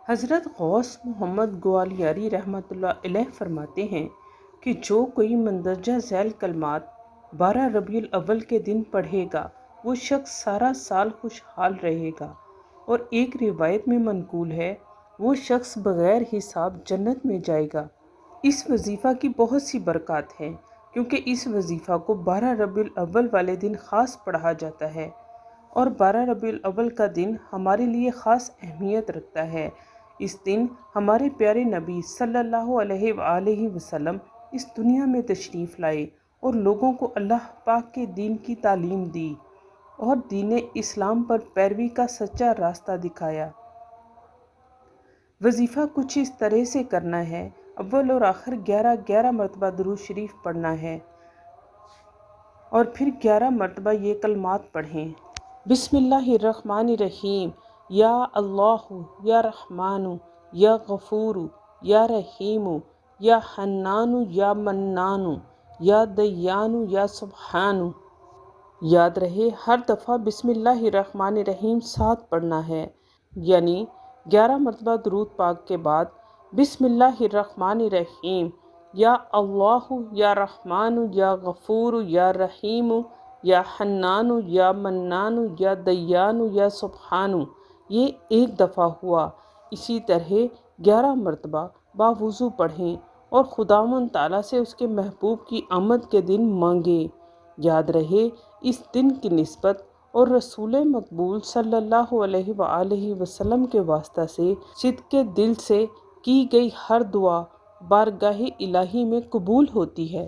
حضرت غوث محمد گوالیاری رحمۃ اللہ علیہ فرماتے ہیں کہ جو کوئی مندرجہ ذیل کلمات 12 ربیع الاول کے دن پڑھے گا وہ شخص سارا سال خوشحال رہے گا، اور ایک روایت میں منقول ہے وہ شخص بغیر حساب جنت میں جائے گا۔ اس وظیفہ کی بہت سی برکات ہیں کیونکہ اس وظیفہ کو 12 ربیع الاول والے دن خاص پڑھا جاتا ہے، اور 12 ربیع الاول کا دن ہمارے لیے خاص اہمیت رکھتا ہے۔ اس دن ہمارے پیارے نبی صلی اللہ علیہ وآلہ وسلم اس دنیا میں تشریف لائے اور لوگوں کو اللہ پاک کے دین کی تعلیم دی اور دین اسلام پر پیروی کا سچا راستہ دکھایا۔ وظیفہ کچھ اس طرح سے کرنا ہے: اول اور آخر 11 مرتبہ درود شریف پڑھنا ہے، اور پھر 11 مرتبہ یہ کلمات پڑھیں: بسم اللہ الرحمن الرحیم، یا اللہ، یا رحمان، یا غفور، یا رحیم، یا حنان، یا منان، یا دیان، یا سبحان۔ یاد رہے ہر دفعہ بسم اللہ الرحمن الرحیم 7 پڑھنا ہے، یعنی 11 مرتبہ درود پاک کے بعد بسم اللہ الرحمن الرحیم، یا اللہ، یا رحمان، یا غفور، یا رحیم، یا حنان، یا منان، یا دیان، یا سبحان، یہ ایک دفعہ ہوا۔ اسی طرح 11 مرتبہ باوضو پڑھیں اور خداوند تعالیٰ سے اس کے محبوب کی آمد کے دن مانگیں۔ یاد رہے اس دن کی نسبت اور رسول مقبول صلی اللہ علیہ وآلہ وسلم کے واسطہ سے صدق دل سے کی گئی ہر دعا بارگاہ الہی میں قبول ہوتی ہے۔